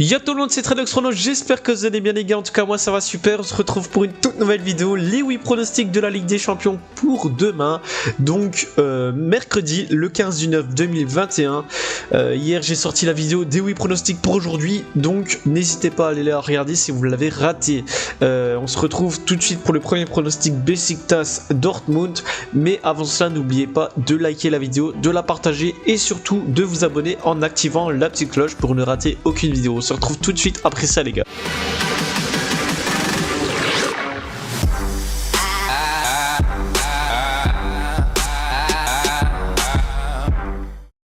Yo tout le monde, c'est Tradoxrono, j'espère que vous allez bien les gars, en tout cas moi ça va super, on se retrouve pour une toute nouvelle vidéo, les 8 pronostics de la Ligue des Champions pour demain, donc mercredi le 15 du 9 2021, hier j'ai sorti la vidéo des 8 pronostics pour aujourd'hui, donc n'hésitez pas à aller la regarder si vous l'avez raté. On se retrouve tout de suite pour le premier pronostic Beşiktaş Dortmund, mais avant cela n'oubliez pas de liker la vidéo, de la partager et surtout de vous abonner en activant la petite cloche pour ne rater aucune vidéo. On se retrouve tout de suite après ça les gars.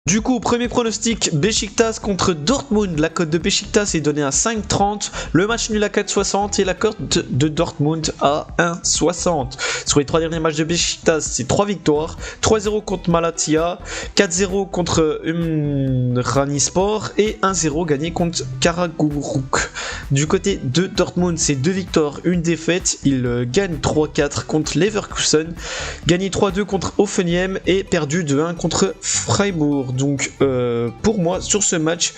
Du coup, premier pronostic, Beşiktaş contre Dortmund. La cote de Beşiktaş est donnée à 5,30, le match nul à 4,60 et la cote de Dortmund à 1,60. Sur les 3 derniers matchs de Beşiktaş, c'est 3 victoires, 3-0 contre Malatya, 4-0 contre Ümranispor et 1-0 gagné contre Karagümrük. Du côté de Dortmund, c'est 2 victoires, 1 défaite. Ils gagnent 3-4 contre Leverkusen, gagné 3-2 contre Hoffenheim et perdu 2-1 contre Freiburg. Donc pour moi sur ce match,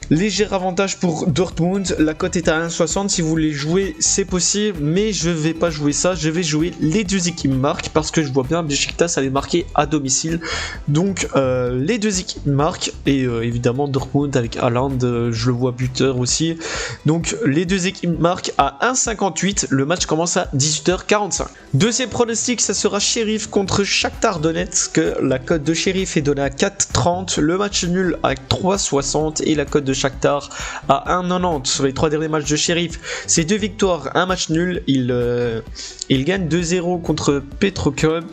léger avantage pour Dortmund, la cote est à 1,60, si vous voulez jouer c'est possible, mais je vais pas jouer ça, je vais jouer les deux équipes marquent parce que je vois bien Beşiktaş aller marquer à domicile, donc les deux équipes marquent et évidemment Dortmund avec Haaland, je le vois buteur aussi, donc les deux équipes marquent à 1,58, le match commence à 18h45. Deuxième pronostic, ça sera Sheriff contre Shakhtar Donetsk, la cote de Sheriff est donnée à 4,30, le match nul à 3,60 et la cote de Shakhtar à 1,90. Sur les 3 derniers matchs de Sheriff, c'est 2 victoires, 1 match nul. Il gagne 2-0 contre Petrocub.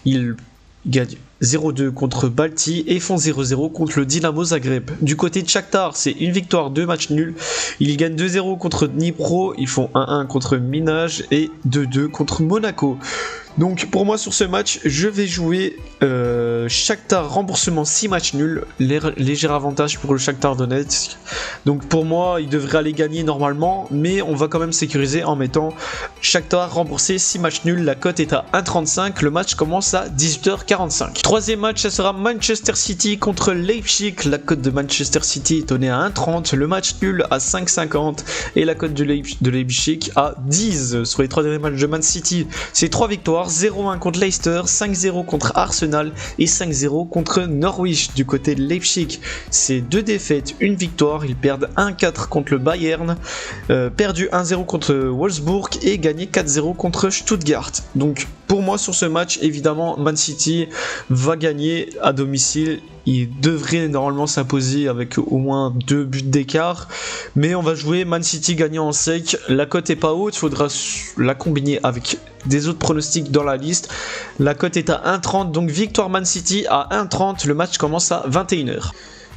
Il gagne 0-2 contre Balti et font 0-0 contre le Dynamo Zagreb. Du côté de Shakhtar, c'est 1 victoire, 2 matchs nuls. Ils gagnent 2-0 contre Dnipro, ils font 1-1 contre Minaj et 2-2 contre Monaco. Donc pour moi sur ce match, je vais jouer Shakhtar remboursement 6 matchs nuls, léger avantage pour le Shakhtar Donetsk. Donc pour moi, il devrait aller gagner normalement, mais on va quand même sécuriser en mettant Shakhtar remboursé 6 matchs nuls, la cote est à 1,35, le match commence à 18h45. Troisième match, ça sera Manchester City contre Leipzig, la cote de Manchester City est donnée à 1,30, le match nul à 5,50 et la cote de Leipzig à 10. Sur les 3 derniers matchs de Man City, c'est 3 victoires, 0-1 contre Leicester, 5-0 contre Arsenal et 5-0 contre Norwich. Du côté de Leipzig, c'est 2 défaites, 1 victoire, ils perdent 1-4 contre le Bayern, perdu 1-0 contre Wolfsburg et gagné 4-0 contre Stuttgart. Donc pour moi sur ce match, évidemment Man City va gagner à domicile. Il devrait normalement s'imposer avec au moins 2 buts d'écart, mais on va jouer Man City gagnant en sec. La cote est pas haute, il faudra la combiner avec des autres pronostics dans la liste. La cote est à 1,30, donc victoire Man City à 1,30, le match commence à 21h.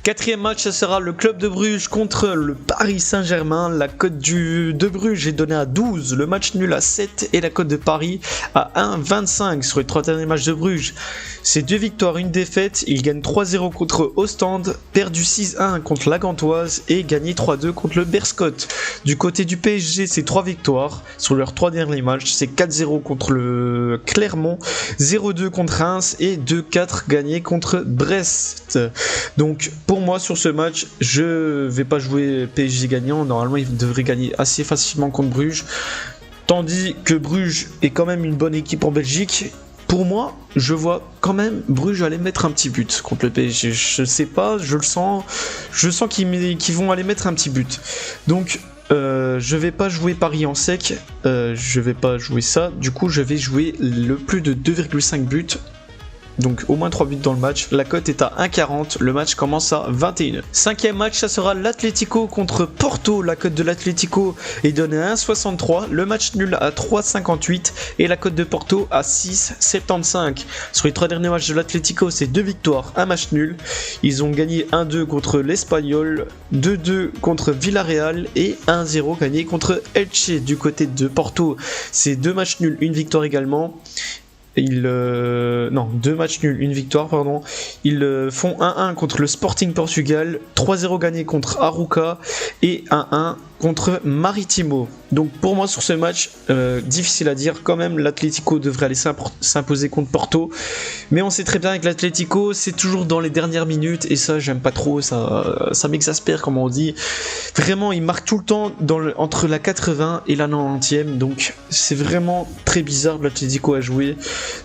Quatrième match, ça sera le club de Bruges contre le Paris Saint-Germain. La cote de Bruges est donnée à 12, le match nul à 7 et la cote de Paris à 1,25. Sur les 3 derniers matchs de Bruges, c'est 2 victoires, 1 défaite. Ils gagnent 3-0 contre Ostende, perdu 6-1 contre la Gantoise et gagné 3-2 contre le Beerschot. Du côté du PSG, c'est 3 victoires. Sur leurs 3 derniers matchs, c'est 4-0 contre le Clermont, 0-2 contre Reims et 2-4 gagné contre Brest. Donc pour moi sur ce match, je vais pas jouer PSG gagnant, normalement il devrait gagner assez facilement contre Bruges, tandis que Bruges est quand même une bonne équipe en Belgique. Pour moi, je vois quand même Bruges aller mettre un petit but contre le PSG, je sais pas, je sens qu'ils vont aller mettre un petit but. Donc je vais pas jouer Paris en sec, je vais pas jouer ça, du coup je vais jouer le plus de 2,5 buts. Donc au moins 3 buts dans le match, la cote est à 1,40, le match commence à 21h. Cinquième match, ça sera l'Atlético contre Porto, la cote de l'Atlético est donnée à 1,63, le match nul à 3,58 et la cote de Porto à 6,75. Sur les 3 derniers matchs de l'Atlético, c'est 2 victoires, 1 match nul, ils ont gagné 1-2 contre l'Espanyol, 2-2 contre Villarreal et 1-0 gagné contre Elche. Du côté de Porto, c'est 2 matchs nuls, 1 victoire également. 2 matchs nuls, 1 victoire, pardon. Ils font 1-1 contre le Sporting Portugal, 3-0 gagné contre Arouca et 1-1 contre Maritimo. Donc pour moi sur ce match, difficile à dire, quand même l'Atlético devrait aller s'imposer contre Porto, mais on sait très bien que l'Atlético c'est toujours dans les dernières minutes et ça j'aime pas trop, ça m'exaspère comme on dit. Vraiment il marque tout le temps entre la 80 et la 90e, donc c'est vraiment très bizarre l'Atlético à jouer.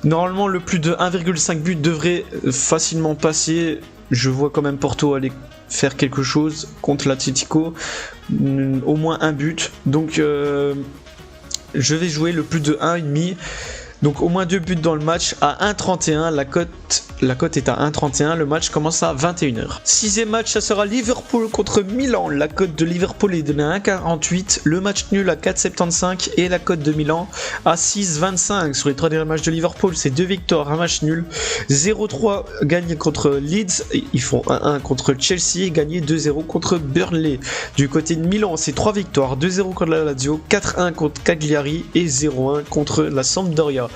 Normalement le plus de 1,5 but devrait facilement passer. Je vois quand même Porto aller faire quelque chose contre l'Atlético, au moins un but, donc je vais jouer le plus de 1,5, donc au moins 2 buts dans le match à 1,31, la cote est à 1,31, le match commence à 21h. Sixième match, ça sera Liverpool contre Milan, la cote de Liverpool est donnée à 1,48, le match nul à 4,75 et la cote de Milan à 6,25. Sur les 3 derniers matchs de Liverpool, c'est 2 victoires, un match nul, 0-3 gagné contre Leeds, ils font 1-1 contre Chelsea et gagné 2-0 contre Burnley. Du côté de Milan, c'est 3 victoires, 2-0 contre la Lazio, 4-1 contre Cagliari et 0-1 contre la Sampdoria.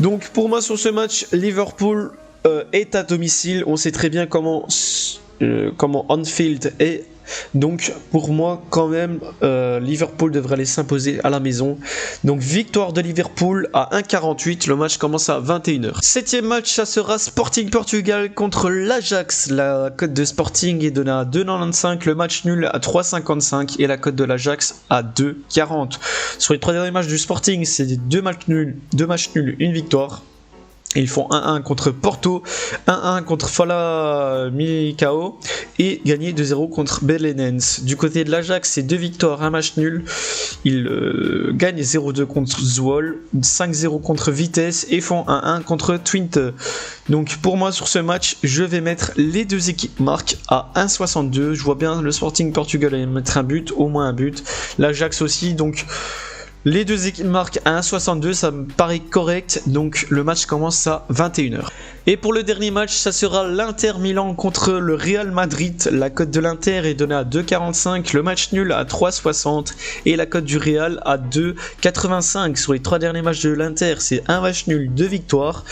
Donc pour moi sur ce match, Liverpool est à domicile, on sait très bien comment Anfield est, donc pour moi quand même Liverpool devrait aller s'imposer à la maison, donc victoire de Liverpool à 1,48, le match commence à 21h. Septième match, ça sera Sporting Portugal contre l'Ajax, la cote de Sporting est donnée à 2,95, le match nul à 3,55 et la cote de l'Ajax à 2,40. Sur les 3 derniers matchs du Sporting, c'est 2 matchs nuls, 1 victoire. Ils font 1-1 contre Porto, 1-1 contre Fala Millicao et gagné 2-0 contre Belenenses. Du côté de l'Ajax, c'est 2 victoires, 1 match nul. Ils gagnent 0-2 contre Zwolle, 5-0 contre Vitesse et font 1-1 contre Twente. Donc pour moi sur ce match, je vais mettre les deux équipes marques à 1,62. Je vois bien le Sporting Portugal aller mettre un but, au moins un but. L'Ajax aussi, donc... Les deux équipes marquent à 1,62, ça me paraît correct, donc le match commence à 21h. Et pour le dernier match, ça sera l'Inter Milan contre le Real Madrid. La cote de l'Inter est donnée à 2,45, le match nul à 3,60 et la cote du Real à 2,85. Sur les 3 derniers matchs de l'Inter, c'est un match nul, 2 victoires.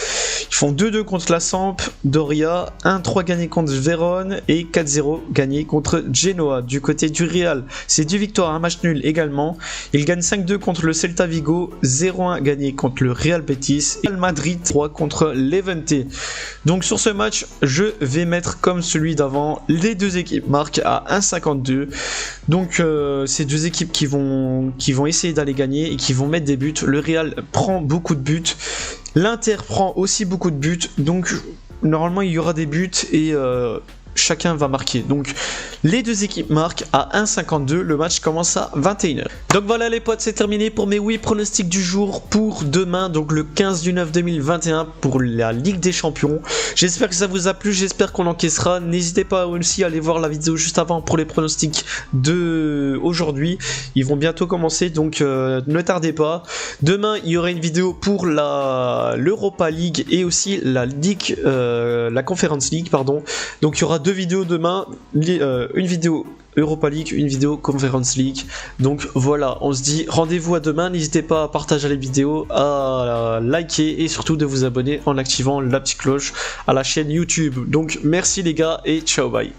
Ils font 2-2 contre la Sampdoria, 1-3 gagné contre Vérone et 4-0 gagné contre Genoa. Du côté du Real, c'est 2 victoires, un match nul également. Ils gagnent 5-2 contre le Celta Vigo, 0-1 gagné contre le Real Betis et le Madrid 3 contre Levante. Donc sur ce match, je vais mettre comme celui d'avant, les deux équipes marquent à 1,52. Donc ces deux équipes qui vont essayer d'aller gagner et qui vont mettre des buts. Le Real prend beaucoup de buts, l'Inter prend aussi beaucoup de buts, donc normalement il y aura des buts et chacun va marquer. Donc les deux équipes marquent à 1,52, le match commence à 21h. Donc voilà les potes, c'est terminé pour mes 8 pronostics du jour pour demain, donc le 15 du 9 2021 pour la Ligue des Champions. J'espère que ça vous a plu, j'espère qu'on encaissera. N'hésitez pas aussi à aller voir la vidéo juste avant pour les pronostics de aujourd'hui. Ils vont bientôt commencer, donc ne tardez pas. Demain il y aura une vidéo pour l'Europa League et aussi la Conference League, pardon. Donc il y aura 2 vidéos demain, une vidéo Europa League, une vidéo Conference League. Donc voilà, on se dit rendez-vous à demain. N'hésitez pas à partager les vidéos, à liker et surtout de vous abonner en activant la petite cloche à la chaîne YouTube. Donc merci les gars et ciao, bye.